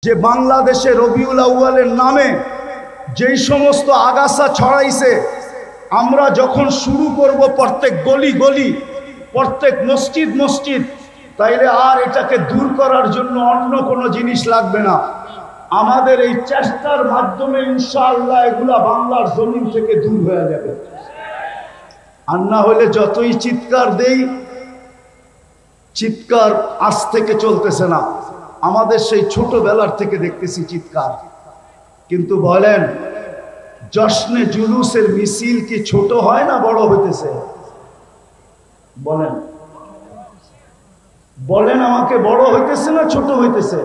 যে বাংলাদেশে রবিউল আউয়ালের নামে যেই সমস্ত আগাছা ছড়াইছে, আমরা যখন শুরু করব প্রত্যেক গলি গলি, প্রত্যেক মসজিদ মসজিদ, তাইলে আর এটাকে দূর করার জন্য অন্য কোনো জিনিস লাগবে না। আমাদের এই চেষ্টার মাধ্যমে ইনশাআল্লাহ এগুলা বাংলার জমিন থেকে দূর হয়ে যাবে। আর না হলে যতই চিৎকার দেই, চিৎকার আজ থেকে চলতেছে না, আমাদের সেই ছোটবেলার থেকে দেখতেছি চিৎকার। কিন্তু বলেন, জশ্নে জুলুসের মিছিল কি ছোট হয় না বড় হইতেছে? বলেন বলেন আমাকে, বড় হইতেছে না ছোট হইতেছে?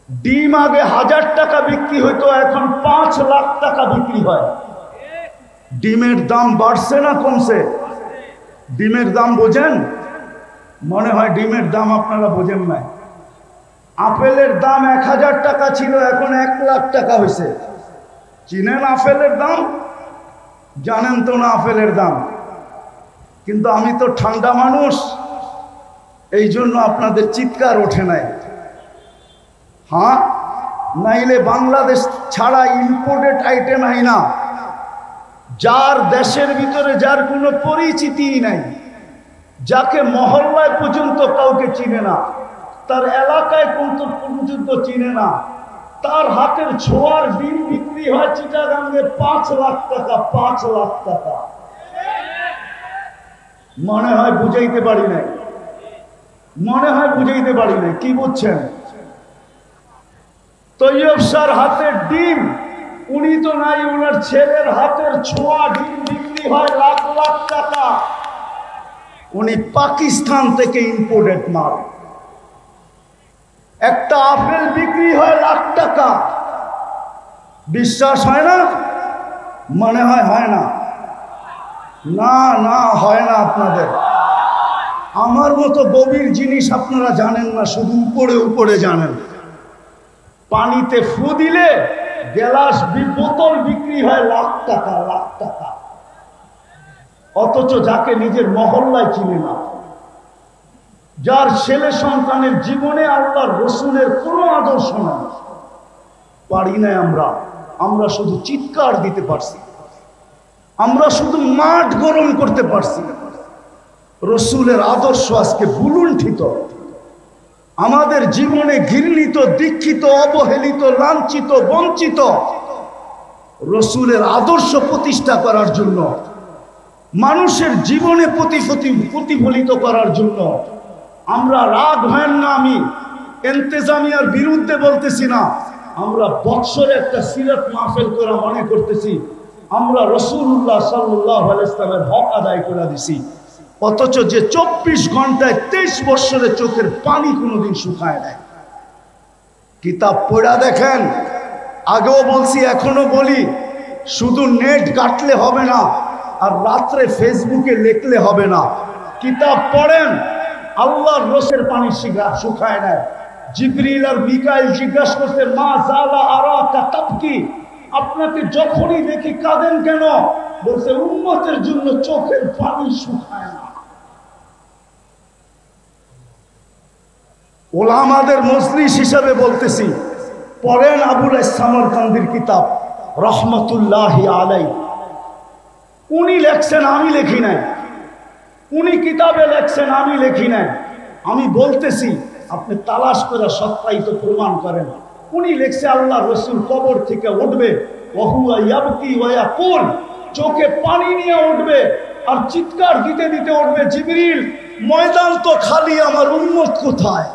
ডিম আগে 1000 টাকা বিক্রি হইতো, এখন 5 লাখ টাকা বিক্রি হয়। ডিমের দাম বাড়ছে না কমছে? ডিমের দাম বোঝেন? মনে হয় ডিমের দাম আপনারা বোঝেন না। আপেলের দাম 1000 টাকা ছিল, এখন 1 লাখ টাকা হয়েছে। চিনেন আপেলের দাম? জানেন তো না আপেলের দাম? কিন্তু আমি তো ঠান্ডা মানুষ, এই জন্য আপনাদের চিৎকার ওঠে নাই। হ্যাঁ, নাইলে বাংলাদেশ ছাড়া ইম্পোর্টেড আইটেম হয় না। যার দেশের ভিতরে যার কোনো পরিচিতিই নাই, যাকে মহল্লায় পর্যন্ত কাউকে চিনে না, তার এলাকায় পর্যন্ত চিনে না, তার হাতের ছোঁয়ার ডিম বিক্রি হয় চিটাগাঙ্গে 5 লাখ টাকা। 5 লাখ টাকা। মনে হয় বুঝাইতে পারি নাই, মনে হয় বুঝাইতে পারি নাই। কি বুঝছেন? তৈয়ব স্যার হাতের ডিম, উনি তো নাই, ওনার ছেলের হাতের ছোঁয়া ডিম বিক্রি হয় লাখ লাখ টাকা। উনি পাকিস্তান থেকে ইম্পোর্টেড মাল। একটা আপেল বিক্রি হয় লাখ টাকা। বিশ্বাস হয় না? মনে হয় হয় না? না না, হয় না আপনাদের। আমার মতো গভীর জিনিস আপনারা জানেন না, শুধু উপরে উপরে জানেন। পানিতে ফু দিলে গ্লাস বোতল বিক্রি হয় লাখ টাকা, লাখ টাকা। অথচ যাকে নিজের মহল্লায় চিনে না, যার ছেলে সন্তানের জীবনে আল্লাহর রসুলের কোনো আদর্শ নাই, পারি নাই আমরা। আমরা শুধু চিৎকার দিতে পারছি, আমরা শুধু মাঠ গরম করতে পারছি। রসুলের আদর্শ আজকে বুলুণ্ঠিত। আমাদের জীবনে ঘৃণিত, দীক্ষিত, অবহেলিত, লাঞ্ছিত, বঞ্চিত। রসুলের আদর্শ প্রতিষ্ঠা করার জন্য, মানুষের জীবনে প্রতিফলিত করার জন্য আমরা, রাগ হয় না, আমি ইন্তেজামিয়ার বিরুদ্ধে বলতেছি না, আমরা বৎসরে একটা সিরাত মাহফিল করা মনে করতেছি আমরা রাসূলুল্লাহ সাল্লাল্লাহু আলাইহি ওয়াসাল্লামের হক আদায় করে দিছি। অথচ যে 24 ঘন্টায় 23 বছরের চোখের পানি কোনোদিন শুকায় নাই। কিতাব পড়া দেখেন। আগেও বলছি, এখনো বলি, শুধু নেট ঘাটলে হবে না, আর রাত্রে ফেসবুকে লিখলে হবে না। কিতাব পড়েন। আল্লাহর রসের পানি শুকায় নাই। জিবরিল আর মিকাইল জিজ্ঞাসা করতে, মা জালা আরাকা তাবকি, আপনাকে যখনই দেখি কাঁদেন কেন? বলছে, উম্মতের জন্য চোখের পানি শুকায় না। ওলামাদের মজলিস হিসাবে বলতেছি, পড়েন আবুল সামরকান্দির কিতাব রহমতুল্লাহি আলাইহি। উনি লেখছেন, আমি লিখি নাই। উনি কিতাবে লেখছেন, আমি লিখি নাই। আমি বলতেছি, আপনি তালাশ করে সত্যায়িত প্রমাণ করেন। উনি লেখছে, আল্লাহ রসুল কবর থেকে উঠবে, ওহুয়া ইয়াবকি ওয়া ইয়াকুল, চোখে পানি নিয়ে উঠবে আর চিৎকার দিতে দিতে উঠবে, জিবরিল ময়দান তো খালি, আমার উম্মত কোথায়?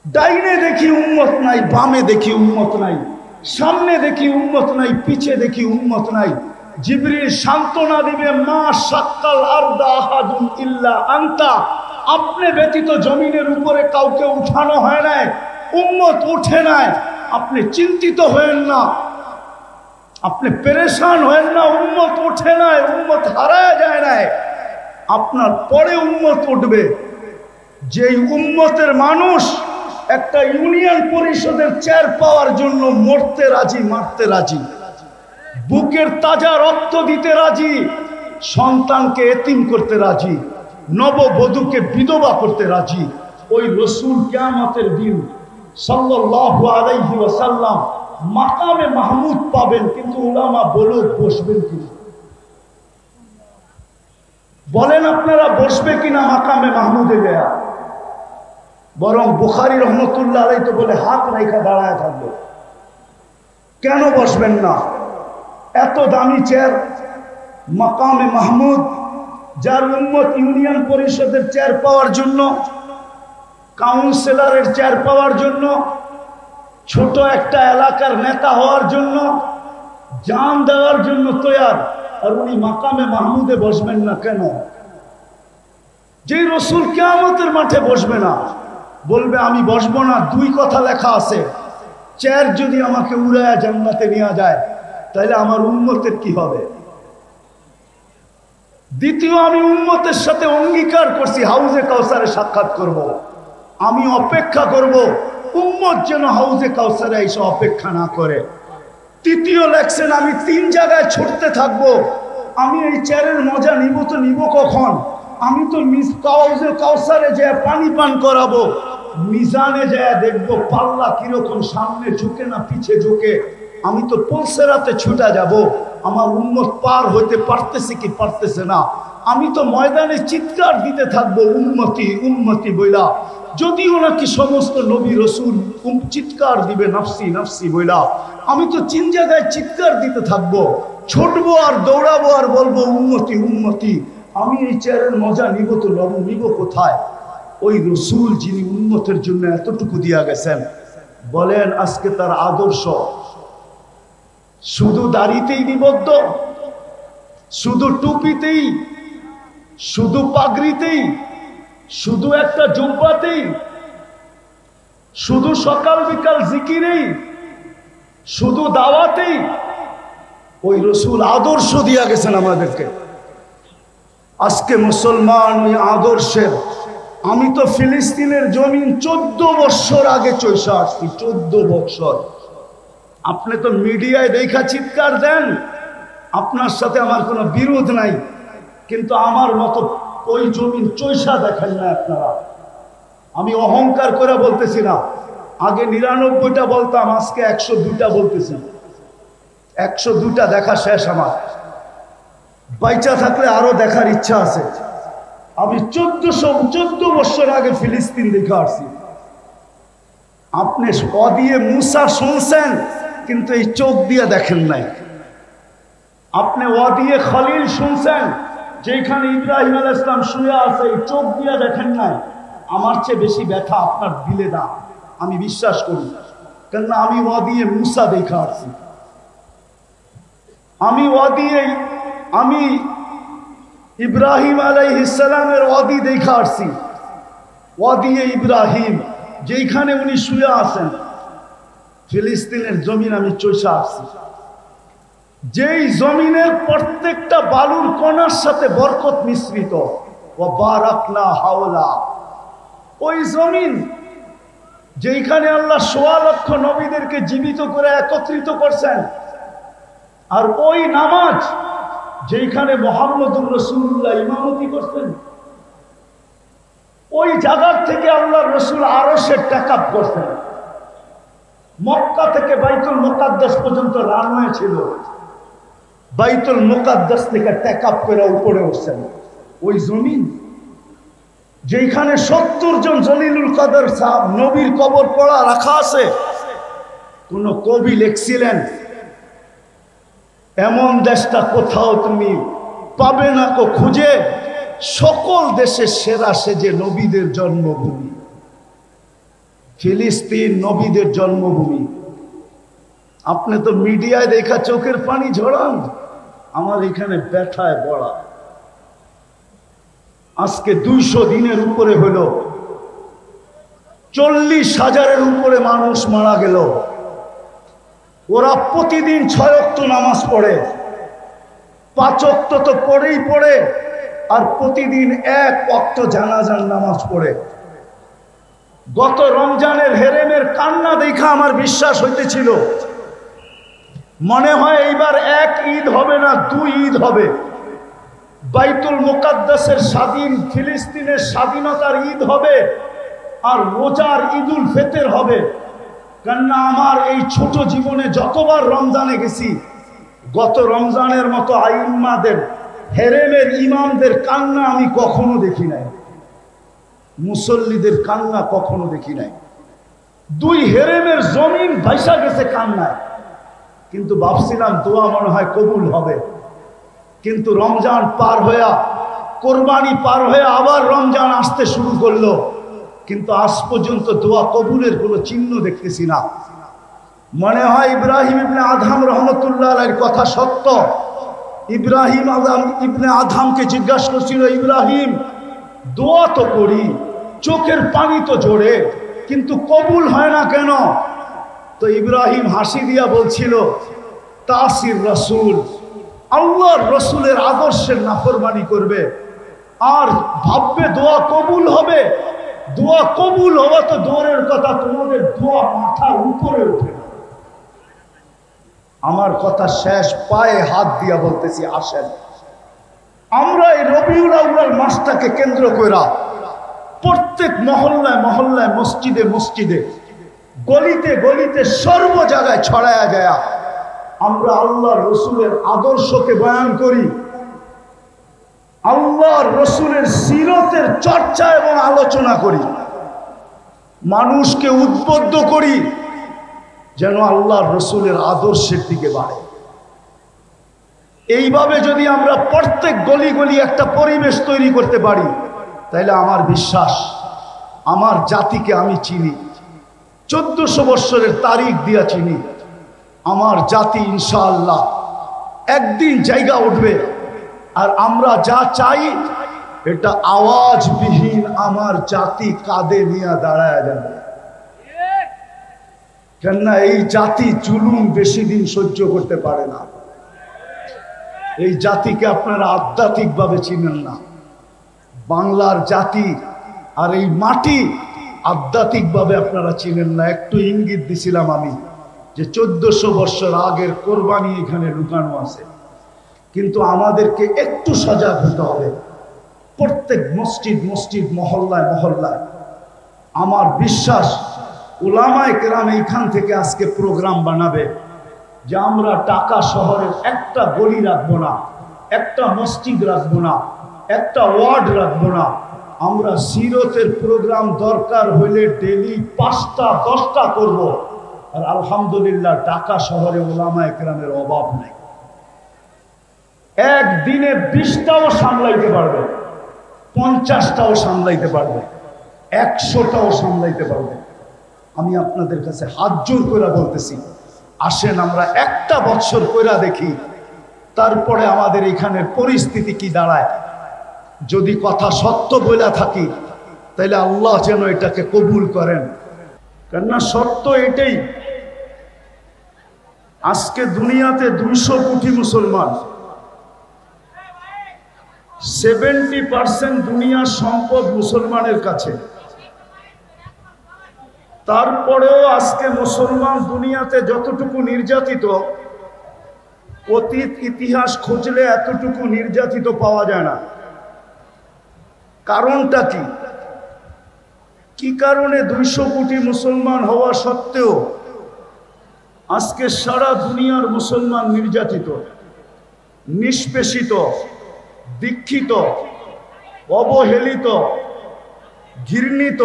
ডাইনে দেখি উম্মত নাই, বামে দেখি উম্মত নাই, সামনে দেখি উম্মত নাই, পিছে দেখি উম্মত নাই। জিবরিল সান্ত্বনা দিবে, মা শাক্কাল আরদা আহাদুন ইল্লা আনতা, আপনি ব্যতীত জমিনের উপরে কাউকে উঠানো হয় নাই, উম্মত উঠে নাই। আপনি চিন্তিত হয়েন না, আপনি পেরেশান হয়েন না, উম্মত উঠে নাই, উম্মত হারায় যায় নাই। আপনার পরে উম্মত উঠবে। যেই উম্মতের মানুষ একটা ইউনিয়ন পরিষদের চেয়ার পাওয়ার জন্য মরতে রাজি, মারতে রাজি, বুকের তাজা রক্ত দিতে রাজি, সন্তানকে এতিম করতে রাজি, নববধূকে বিধবা করতে রাজি, ওই রসুল কিয়ামতের দিন সাল্লাল্লাহু আলাইহি ওয়াসাল্লাম মাকামে মাহমুদ পাবেন, কিন্তু উলামা বলুক বসবেন কিনা? বলেন আপনারা বসবে কিনা মাকামে মাহমুদে গিয়া? বরং বুখারী রহমতুল্লাহ আলাইহি তো বলে হাত রাইখা দাঁড়ায় থাকবে। কেন বসবেন না? এত দামি চেয়ার মাকামে মাহমুদ, যার উম্মত ইউনিয়ন পরিষদের চেয়ার পাওয়ার জন্য, কাউন্সিলরের চেয়ার পাওয়ার জন্য, ছোট একটা এলাকার নেতা হওয়ার জন্য, জান দেওয়ার জন্য তৈয়ার, আর উনি মাকামে মাহমুদে বসবেন না কেন? যে রসুল কিয়ামতের মাঠে বসবে না, বলবে আমি বসবো না, দুই কথা লেখা আছে, চেয়ার যদি আমাকে উড়ায়া জান্নাতে নিয়ে যায় তাহলে আমার উম্মতের কি হবে? দ্বিতীয়, আমি উম্মতের সাথে অঙ্গীকার করছি হাউজে কাউসারে সাক্ষাৎ করব। আমি অপেক্ষা করব উম্মত যেন হাউজে কাউসারে এসে অপেক্ষা না করে। তৃতীয় লেখছেন আমি 3 জায়গায় ছুটতে থাকবো। আমি এই চেয়ারের মজা নিব তো নিব কখন? আমি তো হাউজে কাউসারে যে পানি পান করাবো, মিজানে যায় দেখবো পাল্লা কিরকম, সামনে ঝুঁকে না পিছে ঝুঁকে। আমি তো পলসেরাতে ছুটা যাব, আমার উম্মত পার হইতে পারতেছে কি পারতেছে না। আমি তো ময়দানে চিৎকার দিতে থাকবো উম্মতি উম্মতি বইলা, যদিও নাকি সমস্ত নবী রসুল চিৎকার দিবে নাফসি নাফসি বইলা। আমি তো 3 জায়গায় চিৎকার দিতে থাকবো, ছুটবো আর দৌড়াবো আর বলবো উম্মতি উম্মতি। আমি এই চেয়ারের মজা নিব তো নিব কোথায়? ওই রসুল যিনি উম্মতের জন্য এতটুকু দিয়া গেছেন, বলেন আজকে তার আদর্শ শুধু দাড়িতেই নিবদ্ধ, শুধু টুপিতেই, শুধু পাগড়িতেই, শুধু একটা জুব্বাতেই, শুধু সকাল বিকাল জিকিরেই, শুধু দাওয়াতেই? ওই রসুল আদর্শ দিয়া গেছেন আমাদেরকে। আজকে মুসলমান ওই আদর্শের, আমি তো ফিলিস্তিনের জমিন 14 বছর আগে চইসা আসছি, 14 বছর। আপনি তো মিডিয়ায় দেখা চিৎকার দেন, আপনার সাথে আমার কোনো বিরোধ নাই, কিন্তু আমার মতো ওই জমিন চইসা দেখেন না আপনারা। আমি অহংকার করে বলতেছি না, আগে 99টা বলতাম, আজকে 102টা বলতেছি। 102টা দেখা শেষ আমার, বাইচা থাকলে আরো দেখার ইচ্ছা আছে। আমি 14 বছর আগে ফিলিস্তিন দেখে আসছি। আপনি দিয়ে মুসা শুনছেন, কিন্তু এই চোখ দিয়ে দেখেন নাই। আপনি দিয়ে খলিল শুনছেন, যেখানে ইব্রাহিম আলাইহিস সালাম শুয়ে আছে, এই চোখ দিয়ে দেখেন নাই। আমার চেয়ে বেশি ব্যথা আপনার দিলে না, আমি বিশ্বাস করি, কেননা আমি দিয়ে মুসা দেখে আসছি। আমি ইব্রাহিম আলাইহিস সালামের ওয়াদি দেখা আসছি। ওয়াদিয়ে ইব্রাহিম, যেখানে উনি শুয়ে আছেন, ফিলিস্তিনের জমিন আমি চইসা আসছি। যেই জমিনের প্রত্যেকটা বালুর কণার সাথে বরকত মিশ্রিত, ওয়া বারাকনা হাওলা, ওই জমিন যেখানে আল্লাহ ১৬ লক্ষ নবীদেরকে জীবিত করে একত্রিত করছেন, আর ওই নামাজ যেখানে মুহাম্মদুর রাসূলুল্লাহ ইমামতি করতেন, ওই জায়গার থেকে আল্লাহর রাসূল আরশের টেকআপ করতেন। মক্কা থেকে বাইতুল মুকাদ্দাস পর্যন্ত রানওয়ে ছিল, বাইতুল মুকাদ্দাস থেকে টেকআপ করে উপরে উঠছেন। ওই জমিন যেখানে 70 জন জলিলুল কদর সাহেব নবীর কবর পড়া রাখা আছে। কোন কবি লিখছিলেন, এমন দেশটা কোথাও তুমি পাবে না কো খুঁজে, সকল দেশের সেরা সেজে নবীদের জন্মভূমি। ফিলিস্তিন নবীদের জন্মভূমি। আপনি তো মিডিয়ায় দেখা চোখের পানি ঝরান, আমার এখানে ব্যথায় বড়া। আজকে 200 দিনের উপরে হলো, 40,000-এর উপরে মানুষ মারা গেল। ওরা প্রতিদিন 6 ওয়াক্ত নামাজ পড়ে, 5 ওয়াক্ত তো পড়েই পড়ে, আর প্রতিদিন 1 ওয়াক্ত জানাজার নামাজ পড়ে। গত রমজানের হেরেমের কান্না দেখা আমার বিশ্বাস হইতেছিল, মনে হয় এইবার 1 ঈদ হবে না, 2 ঈদ হবে। বাইতুল মুকাদ্দাসের স্বাধীন, ফিলিস্তিনের স্বাধীনতার ঈদ হবে, আর রোজার ঈদুল ফিতর হবে। কেননা আমার এই ছোট জীবনে যতবার রমজানে গেছি, গত রমজানের মতো আইম্মাদের, হেরেমের ইমামদের কান্না আমি কখনো দেখি নাই, মুসল্লিদের কান্না কখনো দেখি নাই। দুই হেরেমের জমিন ভাইসা গেছে কান্নায়, কিন্তু ভাবছিলাম দোয়া মনে হয় কবুল হবে। কিন্তু রমজান পার হইয়া, কোরবানি পার হয়ে আবার রমজান আসতে শুরু করলো, কিন্তু আজ পর্যন্ত দোয়া কবুলের কোনো চিহ্ন দেখতেছি না। মনে হয় ইব্রাহিম ইবনে আদহাম রহমতুল্লাহ আলাইহির কথা সত্য। ইব্রাহিম ইবনে আদহামকে জিজ্ঞাসা করছিল, ইব্রাহিম দোয়া তো করি, চোখের পানি তো জোরে, কিন্তু কবুল হয় না কেন? তো ইব্রাহিম হাসি দিয়া বলছিল, তাসির রসুল, আল্লাহর রসুলের আদর্শের নাফরমানি করবে আর ভাববে দোয়া কবুল হবে। দোয়া কবুল হওয়া তো দৌড়ের কথা, তোমাদের দোয়া মাথার উপরে উঠে। আমার কথা শেষ, পায়ে হাত দিয়া বলতেছি, আসেন আমরা এই রবিউল আউয়াল মাসটাকে কেন্দ্র করে প্রত্যেক মহল্লায় মহল্লায়, মসজিদে মসজিদে, গলিতে গলিতে, সর্ব জায়গায় ছড়ায়া যায় আমরা আল্লাহর রসুলের আদর্শকে বয়ান করি, আল্লাহর রসুলের সিরতের চর্চা এবং আলোচনা করি, মানুষকে উদ্বুদ্ধ করি যেন আল্লাহর রসুলের আদর্শের দিকে বাড়ে। এইভাবে যদি আমরা প্রত্যেক গলি গলি একটা পরিবেশ তৈরি করতে পারি, তাহলে আমার বিশ্বাস, আমার জাতিকে আমি চিনি, 1400 বৎসরের তারিখ দিয়া চিনি, আমার জাতি ইনশাআল্লাহ একদিন জায়গা উঠবে। আর আমরা যা চাই, এটা আওয়াজবিহীন আমার জাতি কাঁধে নিয়ে দাঁড়ায় যাবে। কেননা এই জাতি জুলুম বেশি দিন সহ্য করতে পারে না। এই জাতিকে আপনারা আধ্যাত্মিকভাবে চিনেন না। বাংলার জাতি আর এই মাটি আধ্যাত্মিকভাবে আপনারা চিনেন না। একটু ইঙ্গিত দিছিলাম আমি যে 1400 বৎসর আগের কোরবানি এখানে লুকানো আছে, কিন্তু আমাদেরকে একটু সজাগ হতে হবে। প্রত্যেক মসজিদ মসজিদ, মহল্লায় মহল্লায়, আমার বিশ্বাস উলামায়ে কেরাম এইখান থেকে আজকে প্রোগ্রাম বানাবে যে আমরা ঢাকা শহরের একটা গলি রাখবো না, একটা মসজিদ রাখবো না, একটা ওয়ার্ড রাখবো না, আমরা সিরতের প্রোগ্রাম দরকার হইলে ডেলি 5টা 10টা করব। আর আলহামদুলিল্লাহ ঢাকা শহরে উলামায়ে কেরামের অভাব নেই। একদিনে 20টাও সামলাইতে পারবে, 50টাও সামলাইতে পারবে, 100টাও সামলাইতে পারবে। আমি আপনাদের কাছে হাত জোর করে বলতেছি, আসেন আমরা একটা বছর কইরা দেখি, তারপরে আমাদের এখানের পরিস্থিতি কি দাঁড়ায়। যদি কথা সত্য বলে থাকি, তাহলে আল্লাহ যেন এটাকে কবুল করেন। কেননা সত্য এটাই, আজকে দুনিয়াতে 200 কোটি মুসলমান, 70% দুনিয়ার সম্পদ মুসলমানের কাছে। তারপরেও আজকে মুসলমান দুনিয়াতে যতটুকু নির্যাতিত, অতীত ইতিহাস খুঁজলে এতটুকু নির্যাতিত পাওয়া যায় না। কারণটা কি? কি কারণে 200 কোটি মুসলমান হওয়া সত্ত্বেও আজকে সারা দুনিয়ার মুসলমান নির্যাতিত, নিষ্পেষিত, দীক্ষিত, অবহেলিত, ঘৃণিত?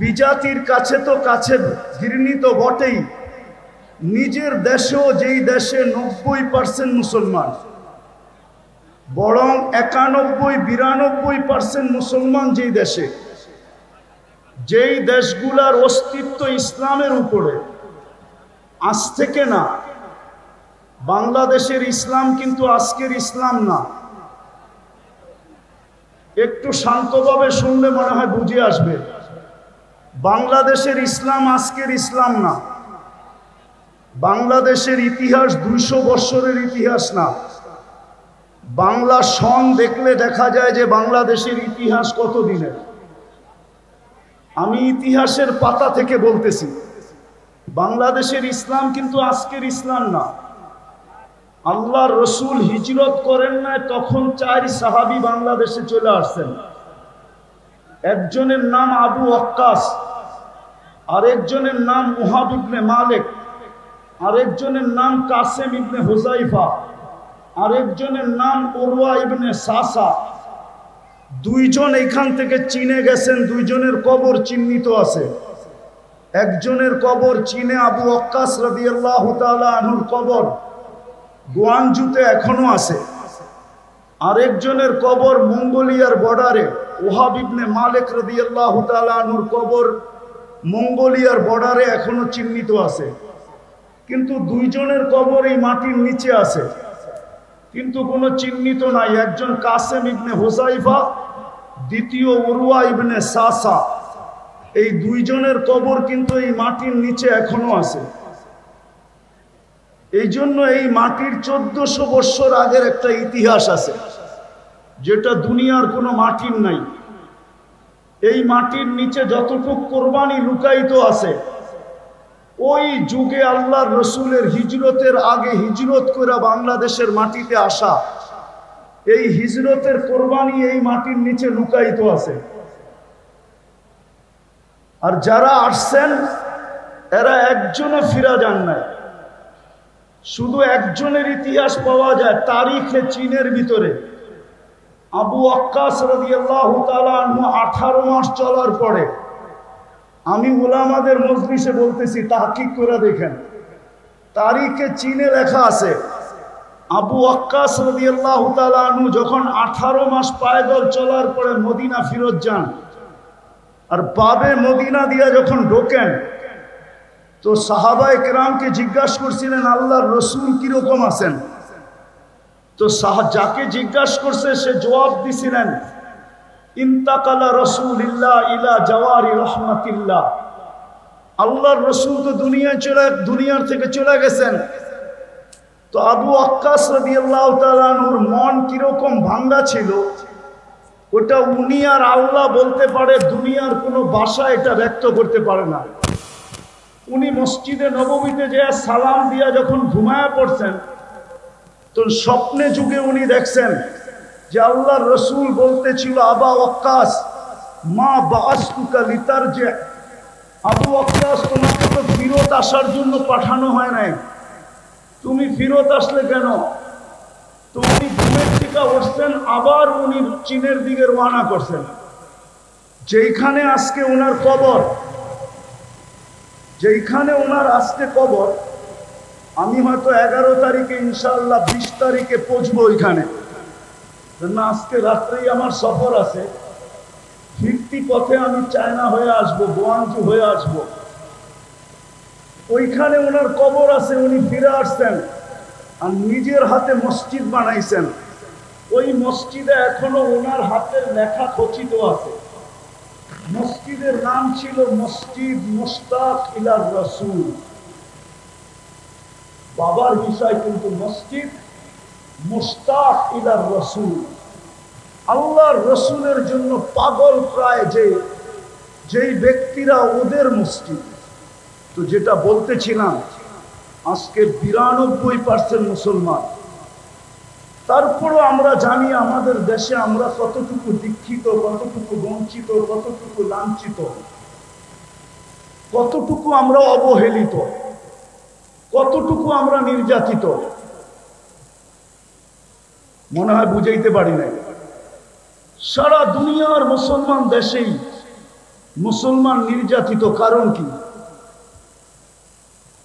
বিজাতির কাছে তো কাছে ঘৃণিত বটেই, নিজের দেশেও, যেই দেশে 90% মুসলমান, বরং 91-92% মুসলমান যেই দেশে, যেই দেশগুলার অস্তিত্ব ইসলামের উপরে, আজ থেকে না, বাংলাদেশের ইসলাম কিন্তু আজকের ইসলাম না। একটু শান্তভাবে শুনলে মনে হয় বুঝে আসবে। বাংলাদেশের ইসলাম আজকের ইসলাম না। বাংলাদেশের ইতিহাস 200 বৎসরের ইতিহাস না। বাংলা সন দেখলে দেখা যায় যে বাংলাদেশের ইতিহাস কত দিনের। আমি ইতিহাসের পাতা থেকে বলতেছি, বাংলাদেশের ইসলাম কিন্তু আজকের ইসলাম না। আল্লাহর রসুল হিজরত করেন নাই, তখন 4 সাহাবী বাংলাদেশে চলে আসছেন। একজনের নাম আবু ওয়াক্কাস, আরেকজনের নাম ওহাব ইবনে মালিক, আরেকজনের নাম কাসেম ইবনে হুজাইফা, আরেকজনের নাম উরওয়া ইবনে সাসা। দুইজন এখান থেকে চীনে গেছেন, দুইজনের কবর চিহ্নিত আছে। একজনের কবর চীনে আবু ওয়াক্কাস রাদিয়াল্লাহু তাআলা আনহুর কবর গোয়ানজুতে এখনো আছে। আরেকজনের কবর মঙ্গোলিয়ার বর্ডারে, ওহাব ইবনে মালিক রাদিয়াল্লাহু তাআলা আনহুর কবর মঙ্গোলিয়ার বর্ডারে এখনো চিহ্নিত আছে। কিন্তু দুইজনের কবর এই মাটির নিচে আছে, কিন্তু কোনো চিহ্নিত নাই। একজন কাসেম ইবনে হুজাইফা, দ্বিতীয় উরওয়া ইবনে সাসা। এই দুইজনের কবর কিন্তু এই মাটির নিচে এখনো আছে। এই জন্য এই মাটির 1400 বছর আগের একটা ইতিহাস আছে, যেটা দুনিয়ার কোনো মাটির নাই। এই মাটির নিচে যতটুক কোরবানি লুকায়িত আছে, ওই যুগে আল্লাহর রসুলের হিজরতের আগে হিজরত করে বাংলাদেশের মাটিতে আসা এই হিজরতের কোরবানি এই মাটির নিচে লুকায়িত আছে। আর যারা আসছেন এরা একজনও ফিরা যান নাই। শুধু একজনের ইতিহাস পাওয়া যায় তারিখে চীনের ভিতরে। আবু ওয়াক্কাস রাদিয়াল্লাহু তাআলা আনহু 18 মাস চলার পরে, আমি উলামাদের মজলিসে বলতেছি, তাহকিক করে দেখেন, তারিখে চীনে লেখা আছে আবু ওয়াক্কাস রাদিয়াল্লাহু তাআলা আনহু যখন 18 মাস পায়দল চলার পরে মদিনা ফিরত যান, আর বাবে মদিনা দিয়া যখন ঢোকেন, তো সাহাবায়ে কেরামকে জিজ্ঞাসা করছিলেন আল্লাহর রসুল কিরকম আছেন। তো যাকে জিজ্ঞাসা করছে সে জবাব দিছিলেন, ইন্তাকালা রাসূলুল্লাহ ইলা জাওয়ারি রাহমাতিল্লাহ। আল্লাহর রসুল তো দুনিয়ার থেকে চলে গেছেন। তো আবু ওয়াক্কাস রাদিয়াল্লাহু তাআলা আনহুর মন কিরকম ভাঙ্গা ছিল, ওটা উনি আর আল্লাহ বলতে পারে, দুনিয়ার কোনো ভাষা এটা ব্যক্ত করতে পারে না। উনি মসজিদে নববীতে যে সালাম দিয়া যখন ঘুমায়া পড়ছেন, তো স্বপ্নে যুগে উনি দেখছেন যে আল্লাহর রসুল বলতেছিল, আবা ওয়াক্কাস মা বাআসতুকা লিতারজি। আবু ওয়াক্কাস, তোমাকে তো ফিরত আসার জন্য পাঠানো হয় নাই, তুমি ফিরত আসলে কেন? তো উনি ঘুমের থেকে উঠছেন, আবার উনি চীনের দিকে রওনা করছেন, যেইখানে আজকে ওনার কবর, যেইখানে ওনার আজকে কবর। আমি হয়তো 11 তারিখে ইনশাআল্লাহ 20 তারিখে পৌঁছবো ওইখানে, না আজকে রাত্রেই আমার সফর আছে। ফিরতি পথে আমি চায়না হয়ে আসবো, গোয়াঞ্জু হয়ে আসবো। ওইখানে ওনার কবর আছে, উনি ফিরে আসছেন আর নিজের হাতে মসজিদ বানাইছেন। ওই মসজিদে এখনো ওনার হাতের লেখা খচিত আছে। মসজিদের নাম ছিল মসজিদ মুশতাক ইলার রাসূল। বাবার বিষয় কিন্তু মসজিদ মুশতাক ইলার রাসূল। আল্লাহর রসুলের জন্য পাগল প্রায় যেই ব্যক্তিরা, ওদের মসজিদ। তো যেটা বলতেছিলাম, আজকে 92% মুসলমান। তারপরও আমরা জানি আমাদের দেশে আমরা কতটুকু দীক্ষিত, কতটুকু বঞ্চিত, কতটুকু লাঞ্ছিত, কতটুকু আমরা অবহেলিত, কতটুকু আমরা নির্যাতিত। মনে হয় বুঝাইতে পারি নাই। সারা দুনিয়ার মুসলমান দেশেই মুসলমান নির্যাতিত। কারণ কি?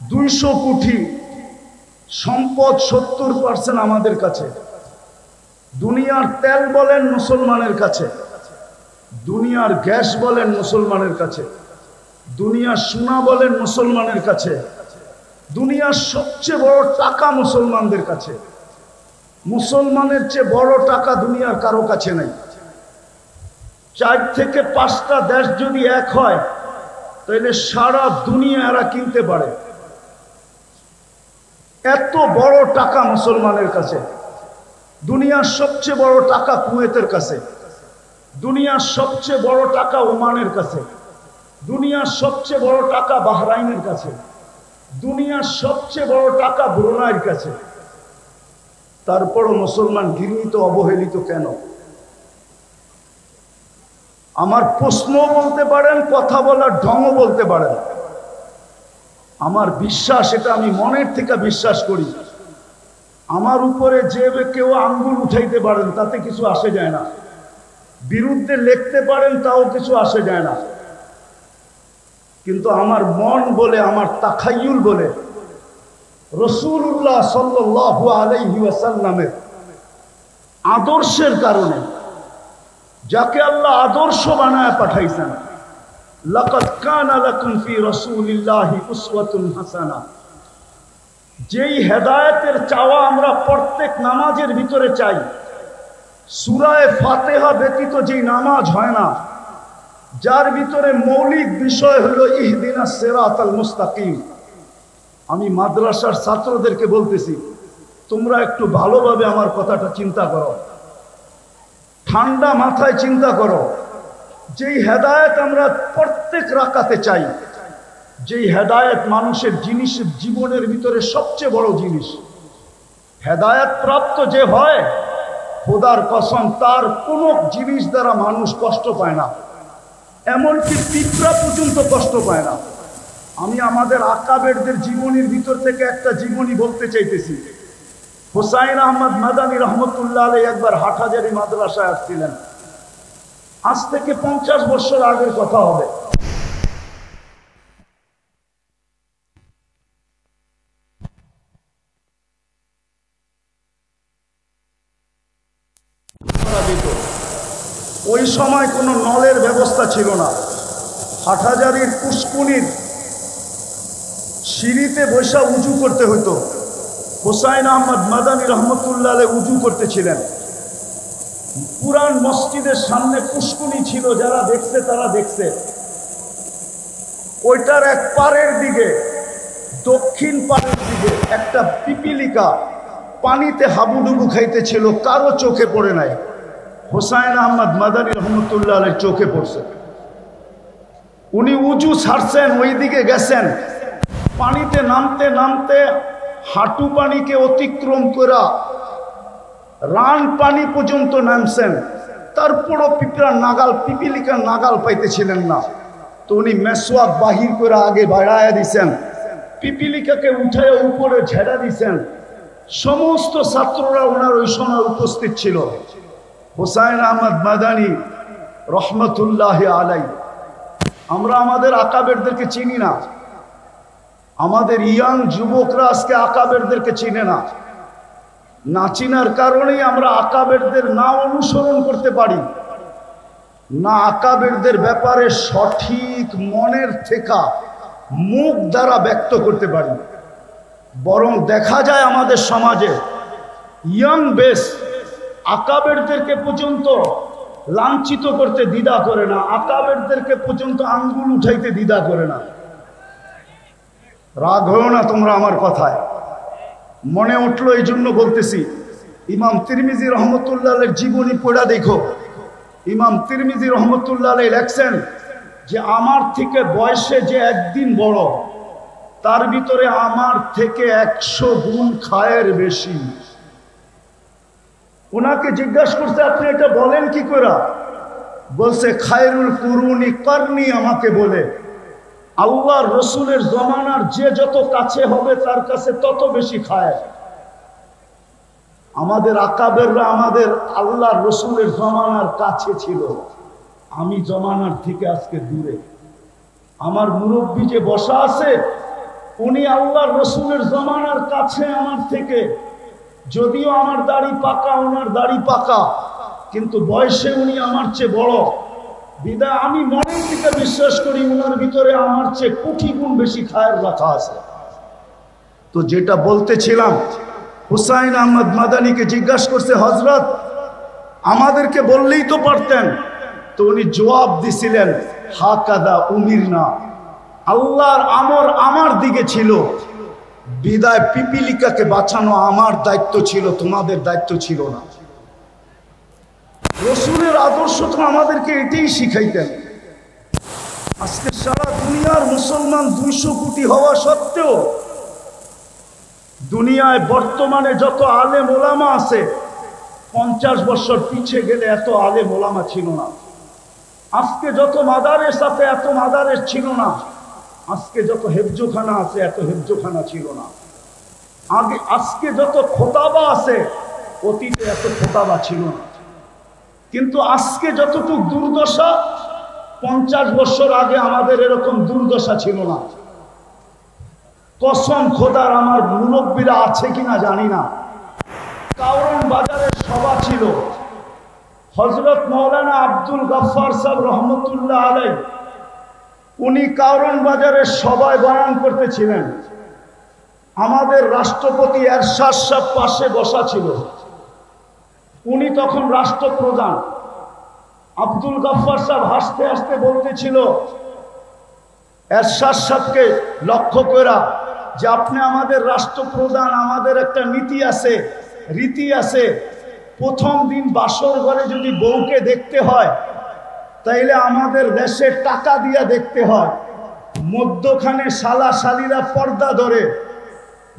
200 কোটি সম্পদ, 70% আমাদের কাছে। দুনিয়ার তেল বলেন মুসলমানের কাছে, দুনিয়ার গ্যাস বলেন মুসলমানের কাছে, দুনিয়ার সোনা বলেন মুসলমানের কাছে, দুনিয়ার সবচেয়ে বড় টাকা মুসলমানদের কাছে। মুসলমানের চেয়ে বড় টাকা দুনিয়ার কারো কাছে নাই। 4 থেকে 5টা দেশ যদি এক হয়, তাহলে সারা দুনিয়া এরা কিনতে পারে। এত বড় টাকা মুসলমানের কাছে। দুনিয়ার সবচেয়ে বড় টাকা কুয়েতের কাছে, দুনিয়ার সবচেয়ে বড় টাকা ওমানের কাছে, দুনিয়ার সবচেয়ে বড় টাকা বাহরাইনের কাছে, দুনিয়ার সবচেয়ে বড় টাকা ব্রুনাইয়ের কাছে। তারপরও মুসলমান ঘৃণিত, অবহেলিত কেন? আমার প্রশ্ন বলতে পারেন, কথা বলার ঢংও বলতে পারেন। আমার বিশ্বাস, এটা আমি মনের থেকে বিশ্বাস করি, আমার উপরে যে কেউ আঙ্গুল উঠাইতে পারেন তাতে কিছু আসে যায় না, বিরুদ্ধে লিখতে পারেন তাও কিছু আসে যায় না, কিন্তু আমার মন বলে, আমার তাখায়ুল বলে রাসূলুল্লাহ সাল্লাল্লাহু আলাইহি ওয়াসাল্লামের আদর্শের কারণে, যাকে আল্লাহ আদর্শ বানায় পাঠাইছেন, লাকাদ কানা লাকুম ফি রাসূলিল্লাহি উসওয়াতুন হাসানাহ, যেই হেদায়েতের চাওয়া আমরা প্রত্যেক নামাজের ভিতরে চাই, সূরা ফাতিহা ব্যতীত যেই নামাজ হয় না, যার ভিতরে মৌলিক বিষয় হলো ইহদিনাস সিরাতাল মুস্তাকিম। আমি মাদ্রাসার ছাত্রদেরকে বলতেছি, তোমরা একটু ভালোভাবে আমার কথাটা চিন্তা করো, ঠান্ডা মাথায় চিন্তা করো। যেই হেদায়েত আমরা প্রত্যেক রাকাতে চাই, যেই হেদায়েত মানুষের জিনিসের জীবনের ভিতরে সবচেয়ে বড় জিনিস, হেদায়েত প্রাপ্ত যে হয়, খোদার কসম তার কোনো জিনিস দ্বারা মানুষ কষ্ট পায় না, এমনকি পিঁপড়া পর্যন্ত কষ্ট পায় না। আমি আমাদের আকাবেরদের জীবনীর ভিতর থেকে একটা জীবনী বলতে চাইতেছি। হুসাইন আহমদ মাদানী রহমতুল্লাহ আলাইহি একবার হাটহাজারী মাদ্রাসায় আসছিলেন, আজ থেকে 50 বছর আগের কথা হবে। ওই সময় কোনো নলের ব্যবস্থা ছিল না, হাটহাজারীর পুষ্কুনির সিঁড়িতে বসে উজু করতে হতো। হুসাইন আহমদ মাদানী রহমতুল্লাহ আলাইহি উজু করতেছিলেন। পুরান মসজিদের সামনে পুষ্কুনি ছিল, যারা দেখছে তারা দেখছে। ওইটার এক পারের দিকে, দক্ষিণ পারের দিকে একটা পিপিলিকা পানিতে হাবুডুবু খাইতেছিল, কারো চোখে পড়ে নাই। হুসাইন আহমদ মাদানী রহমতুল্লাহ আলাইহির চোখে পড়ছে। উনি উজু ছাড়ছেন, ওই দিকে গেছেন, পানিতে নামতে নামতে হাঁটু পানিকে অতিক্রম করা রান পানি পর্যন্ত নামছেন, তারপরও পিপিলিকার নাগাল পাইতেছিলেন না। তো উনি মেসওয়াক বাহির করে আগে বাড়াইয়া দিছেন, পিপিলিকাকে উঠাইয়া উপরে ঝেড়া দিছেন। সমস্ত ছাত্ররা ওনার ওই সময় উপস্থিত ছিল। হুসাইন আহমদ মাদানী রহমতুল্লাহ আলাইহি, আমরা আমাদের আকাবেরদেরকে চিনি না, আমাদের ইয়াং যুবকরা আজকে আকাবেরদেরকে চিনে না। না চিনার কারণেই আমরা আকাবেরদের না অনুসরণ করতে পারি, না আকাবেরদের ব্যাপারে সঠিক মনের থেকে মুখ দ্বারা ব্যক্ত করতে পারি। বরং দেখা যায় আমাদের সমাজে ইয়াং বেস আকাবেরদেরকে পর্যন্ত লাঞ্ছিত করতে দ্বিধা করে না, আকাবেরদেরকে পর্যন্ত আঙ্গুল উঠাইতে দ্বিধা করে না। রাগ হও না তোমরা আমার কথায়, মনে উঠলো এই জন্য বলতেছি। ইমাম তিরমিজি রহমতুল্লাহ আলাইহির জীবনী পড়া দেখো। ইমাম তিরমিজি রহমতুল্লাহ আলাইহি লেখছেন যে আমার থেকে বয়সে যে একদিন বড়, তার ভিতরে আমার থেকে 100 গুণ খায়ের বেশি। ওনাকে জিজ্ঞাসা করছে, আপনি এটা বলেন কি করে? বলছে, খায়রুল কুরুনি কারনি, আমাকে বলে আল্লাহর রসুলের জমানার যে যত কাছে হবে তার কাছে তত বেশি খায়। আমাদের আকাবেররা আমাদের আল্লাহর রসুলের জমানার কাছে ছিল, আমি জমানার থেকে আজকে দূরে। আমার মুরব্বী যে বসা আছে, উনি আল্লাহর রসুলের জমানার কাছে আমার থেকে, যদিও আমার দাড়ি পাকা, ওনার দাড়ি পাকা, কিন্তু বয়সে উনি আমার চেয়ে বড়। বিদায় আমি মনের থেকে বিশ্বাস করি ওনার ভিতরে আমার চেয়ে কোটি গুণ বেশি খায়ের রাখা আছে। তো যেটা বলতেছিলাম, হুসাইন আহমদ মাদানীকে জিজ্ঞাসা করছে, হযরত আমাদেরকে বললেই তো পারতেন। তো উনি জবাব দিছিলেন, হাকাদা উমিরনা, আল্লাহর আমর আমার দিকে ছিল, বিদায় পিপিলিকাকে বাঁচানো আমার দায়িত্ব ছিল, তোমাদের দায়িত্ব ছিল না। রসুলের আদর্শ তো আমাদেরকে এটাই শিখাইতেন। আজকে সারা দুনিয়ার মুসলমান 200 কোটি হওয়া সত্ত্বেও দুনিয়ায় বর্তমানে যত আলেম ওলামা আছে, 50 বছর পিছিয়ে গেলে এত আলেম ওলামা ছিল না। আজকে যত মাদারেস আছে, এত মাদারেস ছিল না। আজকে যত হেফজোখানা আছে এত হেফজোখানা ছিল না। আজকে যত খোতাবা আছে অতীতে এত খোতাবা ছিল না। কিন্তু আজকে যতটুকু দুর্দশা 50 বছর আগে আমাদের এরকম দুর্দশা ছিল না। কসম খোদার, আমার মুরব্বীরা আছে কিনা জানি না, কারণ বাজারের সভা ছিল, হযরত মাওলানা আব্দুল গফফার সাহেব রহমতুল্লাহ আলাইহি উনি কারণ বাজারের সভায় বয়ান করতেছিলেন। আমাদের রাষ্ট্রপতি এরশাদ সাহেব পাশে বসা ছিল, উনি তখন রাষ্ট্রপ্রধান। আব্দুল গফফার সাহেব হাসতে হাসতে বলতেছিল এরশাদ সাহেবকে লক্ষ্য করা যে আপনি আমাদের রাষ্ট্রপ্রধান, আমাদের একটা নীতি আছে, রীতি আছে, প্রথম দিন বাসর ঘরে যদি বউকে দেখতে হয় তাইলে আমাদের দেশে টাকা দিয়া দেখতে হয়, মধ্যখানে শালা শালিরা পর্দা ধরে,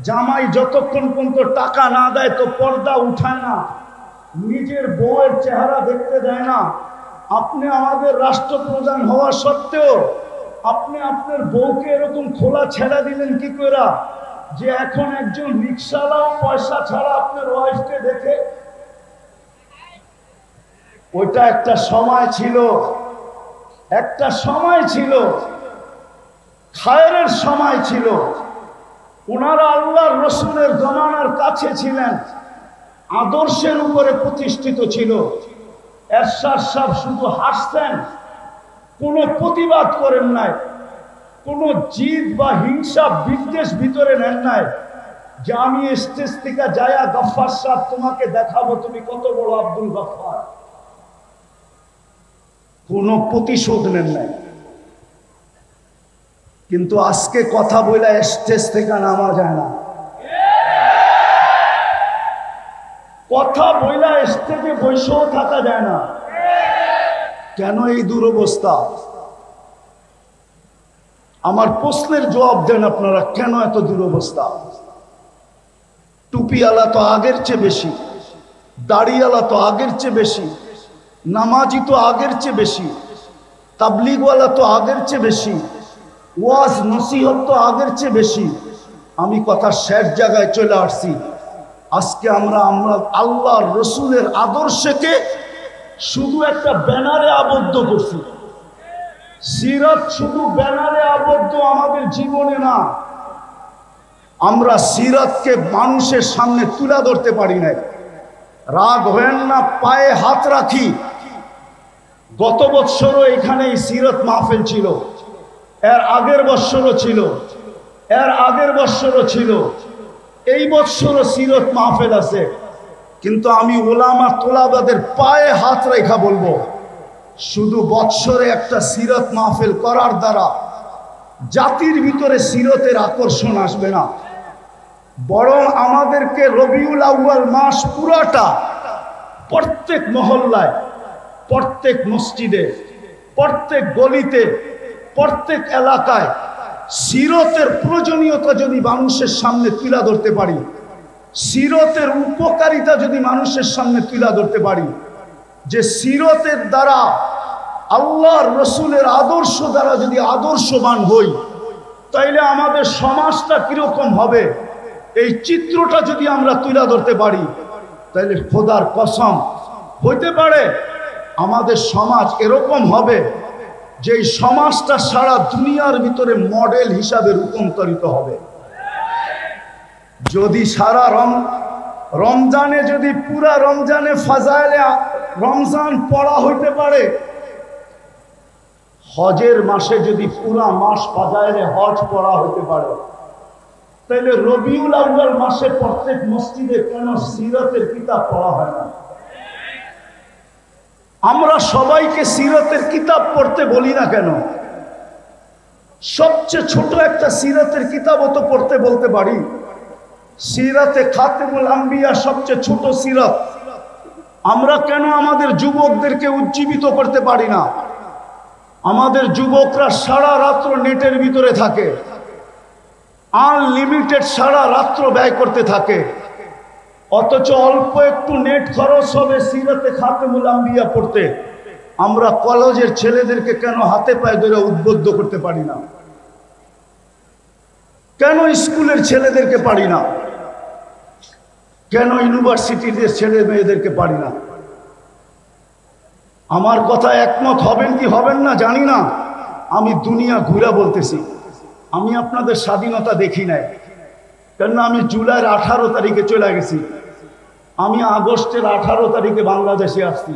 জামাই যতক্ষণ পর্যন্ত টাকা না দেয় তো পর্দা উঠায় না, নিজের বউয়ের চেহারা দেখতে দেয় না। আপনি আমাদের রাষ্ট্রপ্রধান হওয়া সত্ত্বেও আপনি আপনার বউকে এরকম খোলা ছেড়া দিলেন কি করে যে এখন একজন রিকশাওয়ালাও পয়সা ছাড়া আপনার ওয়াইফকে দেখে? ওইটা একটা সময় ছিল, একটা সময় ছিল, খায়রের সময় ছিল। ওনারা আল্লাহর রসুলের জমানার কাছে ছিলেন, আদর্শের উপরে প্রতিষ্ঠিত ছিল। এরশাদ সাহেব শুধু হাসতেন, কোনো প্রতিবাদ করেন নাই, কোনো জিদ বা হিংসা বিদ্বেষ ভিতরে নেন নাই যে আমি স্টেজ থেকে যায়া গফফার সাহেব তোমাকে দেখাবো তুমি কত বড় আব্দুল গফফার। কোনো প্রতিশোধ নেন নাই। কিন্তু আজকে কথা বলে স্টেজ থেকে নামা যায় না, কথা বইলা স্টেজে বসেও থাকা যায় না। কেন এই দুরবস্থা? আমার প্রশ্নের জবাব দেন আপনারা, কেন এত দুরবস্থা? টুপিওয়ালা তো আগের চেয়ে বেশি, দাড়িওয়ালা তো আগের চেয়ে বেশি, নামাজি তো আগের চেয়ে বেশি, তাবলিগওয়ালা তো আগের চেয়ে বেশি, ওয়াজ নসিহত তো আগের চেয়ে বেশি। আমি কথা শেষ জায়গায় চলে আসছি। আজকে আমরা আল্লাহর রসুলের আদর্শকে শুধু একটা ব্যানারে আবদ্ধ করছি। সিরাত শুধু ব্যানারে আবদ্ধ আমাদের জীবনে না। আমরা সিরাতকে মানুষের সামনে তুলে ধরতে পারি না। রাগ হবেন না, পায়ে হাত রাখি। গত বৎসরও এখানে সিরাত মাহফিল ছিল, এর আগের বৎসরও ছিল, এর আগের বৎসরও ছিল, এই বৎসরও সিরাত মাহফিল আছে। কিন্তু আমি ওলামা তোলাবাদের পায়ে হাত রেখা বলবো, শুধু বৎসরে একটা সিরাত মাহফিল করার দ্বারা জাতির ভিতরে সিরাতের আকর্ষণ আসবে না, বরং আমাদেরকে রবিউল আউয়াল মাস পুরাটা প্রত্যেক মহল্লায়, প্রত্যেক মসজিদে, প্রত্যেক গলিতে, প্রত্যেক এলাকায় সিরাতের প্রয়োজনীয়তা যদি মানুষের সামনে তুলে ধরতে পারি, সিরাতের উপকারিতা যদি মানুষের সামনে তুলে ধরতে পারি, যে সিরাতের দ্বারা আল্লাহর রসুলের আদর্শ দ্বারা যদি আদর্শবান হই তাইলে আমাদের সমাজটা কিরকম হবে, এই চিত্রটা যদি আমরা তুলে ধরতে পারি তাইলে খোদার কসম হইতে পারে আমাদের সমাজ এরকম হবে যে এই সমাজটা সারা দুনিয়ার ভিতরে মডেল হিসাবে রূপান্তরিত হবে। যদি সারা রমজানে যদি পুরা রমজানে ফাজাইলে রমজান পড়া হইতে পারে, হজের মাসে যদি পুরা মাস ফাজাইলে হজ পড়া হইতে পারে, তাহলে রবিউল আউয়াল মাসে প্রত্যেক মসজিদে কেন সিরাতের কিতাব পড়া হয় না? আমরা সবাইকে সিরাতের কিতাব পড়তে বলি না কেন? সবচেয়ে ছোট একটা সিরাতের কিতাবও তো পড়তে বলতে পারি। সিরাতে খাতেমুল আম্বিয়া সবচেয়ে ছোট সিরাত, আমরা কেন আমাদের যুবকদেরকে উজ্জীবিত করতে পারি না? আমাদের যুবকরা সারা রাত্র নেটের ভিতরে থাকে, আনলিমিটেড সারা রাত্র ব্যয় করতে থাকে, অথচ অল্প একটু নেট খরচ হবে সিরাতে খাতেমুল আম্বিয়া পড়তে। আমরা কলেজের ছেলেদেরকে কেন হাতে পায়ে ধরে উদ্বুদ্ধ করতে পারি না? কেন স্কুলের ছেলেদেরকে পারি না? কেন ইউনিভার্সিটির ছেলে মেয়েদেরকে পারি না? আমার কথা একমত হবেন কি হবেন না জানি না। আমি দুনিয়া ঘুরে বলতেছি, আমি আপনাদের স্বাধীনতা দেখি নাই, কেননা আমি জুলাইয়ের 18 তারিখে চলে গেছি। আমি আগস্টের 18 তারিখে বাংলাদেশে আসছি।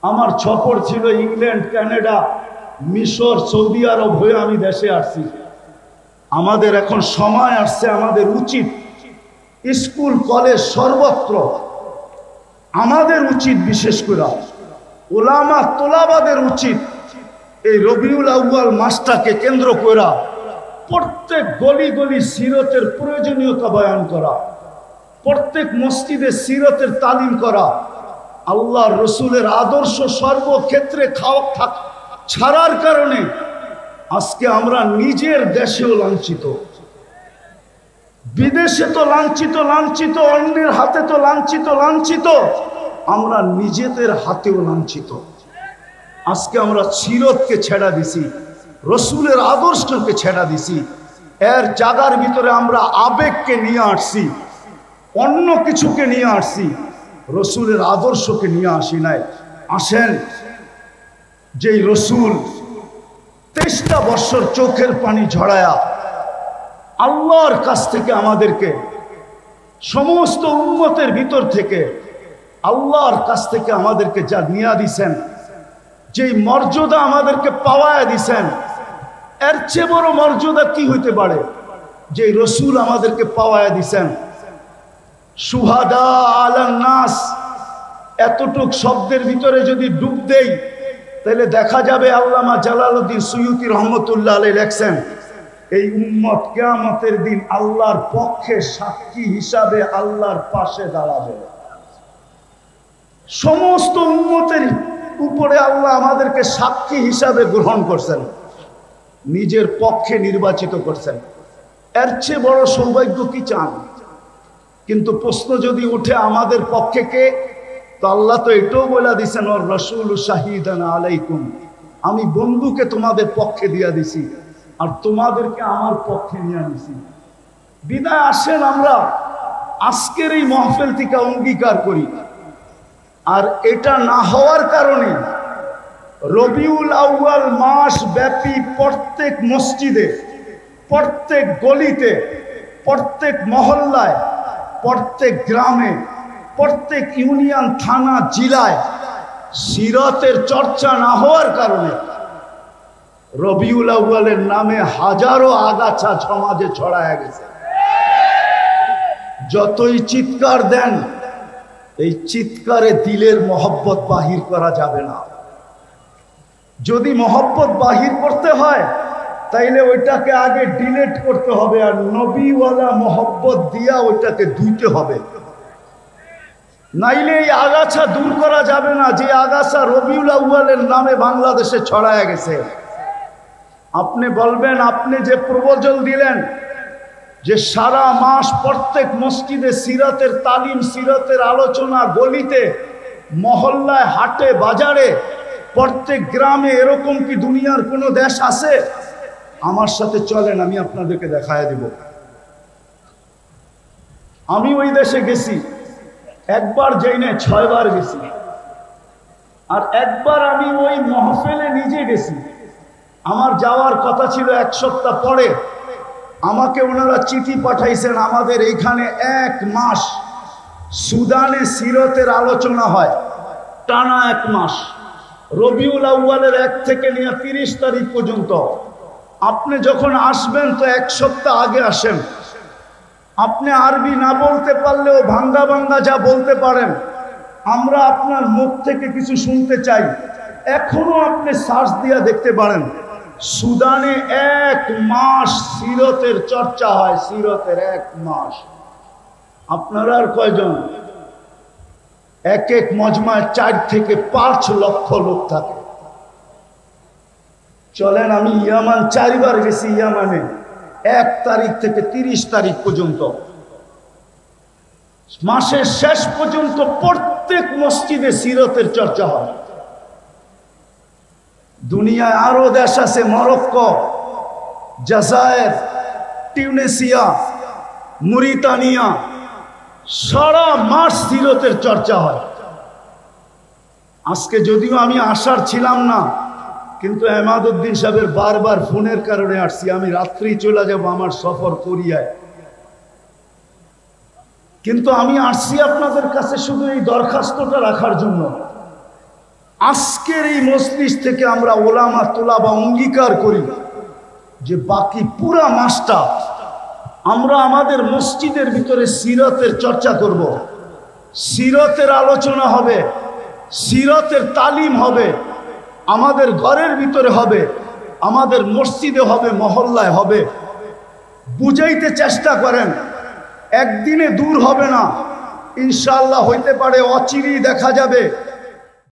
আমার সফর ছিল ইংল্যান্ড, কানাডা, মিশর, সৌদি আরব হয়ে আমি দেশে আসছি। আমাদের এখন সময় আসছে, আমাদের উচিত স্কুল কলেজ সর্বত্র আমাদের উচিত, বিশেষ করে ওলামা তোলাবাদের উচিত এই রবিউল আউয়াল মাসটাকে কেন্দ্র করে প্রত্যেক গলি গলি সিরতের প্রয়োজনীয়তা বয়ান করা, প্রত্যেক মসজিদে সিরতের তালিম করা, আল্লাহ রসুলের আদর্শ সর্বক্ষেত্রে ছাড়ার কারণে আজকে আমরা নিজের দেশেও লাঞ্ছিত, বিদেশে তো লাঞ্ছিত, অন্যের হাতে তো লাঞ্ছিত, আমরা নিজেদের হাতেও লাঞ্ছিত। আজকে আমরা সিরতকে ছেড়া দিছি, রসুলের আদর্শকে ছেড়া দিছি, এর জায়গার ভিতরে আমরা আবেগকে নিয়ে আসছি, অন্য কিছুকে নিয়ে আসছি, রসুলের আদর্শকে নিয়ে আসি নাই। আসেন, যেই রসুল 23টা বছর চোখের পানি ঝরায়া আল্লাহর কাছ থেকে আমাদেরকে, সমস্ত উম্মতের ভিতর থেকে আল্লাহর কাছ থেকে আমাদেরকে যা নিয়ে দিছেন, যেই মর্যাদা আমাদেরকে পাওয়ায় দিছেন, এর চেয়ে বড় মর্যাদা কি হইতে পারে? যে রসুল আমাদেরকে পাওয়ায় দিছেন। সুহাদা আলান নাস, এতটুক শব্দের ভিতরে যদি ডুব দেই তাহলে দেখা যাবে আল্লামা জালালউদ্দিন সুয়ুতি রহমতুল্লাহ আলাইহি লেখছেন, এই উম্মত কিয়ামতের দিন আল্লাহর পক্ষে সাক্ষী হিসাবে আল্লাহর পাশে দাঁড়াবে। সমস্ত উম্মতের উপরে আল্লাহ আমাদেরকে সাক্ষী হিসাবে গ্রহণ করছেন, নিজের পক্ষে নির্বাচিত করছেন। এর চেয়ে বড় সৌভাগ্য কি চান? কিন্তু প্রশ্ন যদি উঠে আমাদের পক্ষে কে, তো আল্লাহ তো এটাও বলে দিছেন, ওর রাসূল শাহিদান আলাইকুম, আমি বন্ধুকে তোমাদের পক্ষে দিয়া দিছি আর তোমাদেরকে আমার পক্ষে নিয়ে নিছি। বিদায় আসেন আমরা আজকের এই মাহফিল থেকে অঙ্গীকার করি, আর এটা না হওয়ার কারণে রবিউল আউয়াল মাস ব্যাপী প্রত্যেক মসজিদে, প্রত্যেক গলিতে, প্রত্যেক মহল্লায়, প্রত্যেক গ্রামে, প্রত্যেক ইউনিয়ন, থানা, জেলায় সিরাতের চর্চা না হওয়ার কারণে রবিউল আউয়ালের নামে হাজারো আগাছা সমাজে ছড়ায় গেছে। যতই চিৎকার দেন, এই চিৎকারে দিলের মহব্বত বাহির করা যাবে না। যদি মহব্বত বাহির করতে হয় তাইলে ওইটাকে আগে ডিলেট করতে হবে, আর নবীওয়ালা মহব্বত দিয়া ওইটাকে ধুইতে হবে, নাইলে এই আগাছা দূর করা যাবে না, যে আগাছা রবিউল আউয়ালের নামে বাংলাদেশে ছড়ায় গেছে। আপনি বলবেন, আপনি যে প্রবচন দিলেন যে সারা মাস প্রত্যেক মসজিদে সিরাতের তালিম, সিরাতের আলোচনা, গলিতে, মহল্লায়, হাটে, বাজারে, প্রত্যেক গ্রামে, এরকম কি দুনিয়ার কোনো দেশ আছে? আমার সাথে চলেন, আমি আপনাদেরকে দেখায় দিব। আমি ওই দেশে গেছি, একবার যাই না, 6 বার গেছি। আর একবার আমি ওই মহফিলে নিজে গেছি। আমার যাওয়ার কথা ছিল 1 সপ্তাহ পরে, আমাকে ওনারা চিঠি পাঠাইছেন, আমাদের এইখানে 1 মাস সুদানে সিরতের আলোচনা হয়, টানা 1 মাস, রবিউল আউয়ালের 1 থেকে নিয়ে 30 তারিখ পর্যন্ত। আপনি যখন আসবেন তো 1 সপ্তাহ আগে আসেন। আপনি আরবি না বলতে পারলেও ভাঙ্গা ভাঙ্গা যা বলতে পারেন, আমরা আপনার মুখ থেকে কিছু শুনতে চাই। এখনো আপনি সার্চ দিয়া দেখতে পারেন, সুদানে 1 মাস সিরতের চর্চা হয়, সিরতের 1 মাস। আপনারা আর কয়জন? এক এক মজমায় 4 থেকে 5 লক্ষ লোক থাকে। চলেন, আমি ইয়ামান 4 বার গেছি। ইয়ামানে 1 তারিখ থেকে 30 তারিখ পর্যন্ত, মাসের শেষ পর্যন্ত প্রত্যেক মসজিদে সিরতের চর্চা হয়। দুনিয়ায় আরো দেশ আছে, মরক্কো, জাজায়ের, টিউনেসিয়া, মরিতানিয়া, সারা মাস সিরতের চর্চা হয়। আজকে যদিও আমি আসার ছিলাম না, কিন্তু এমাদউদ্দিন সাহেবের বারবার ফোনের কারণে আসছি। আমি রাত্রেই চলে যাব আমার সফর কোরিয়ায়, কিন্তু আমি আসছি আপনাদের কাছে শুধু এই দরখাস্তটা রাখার জন্য। আজকের এই মজলিস থেকে আমরা ওলামা তোলাবা অঙ্গীকার করি যে বাকি পুরা মাসটা আমরা আমাদের মসজিদের ভিতরে সিরতের চর্চা করব, সিরতের আলোচনা হবে, সিরতের তালিম হবে, আমাদের ঘরের ভিতরে হবে, আমাদের মসজিদে হবে, মহল্লায় হবে। বুঝাইতে চেষ্টা করেন, একদিনে দূর হবে না, ইনশাআল্লাহ হইতে পারে অচিরেই দেখা যাবে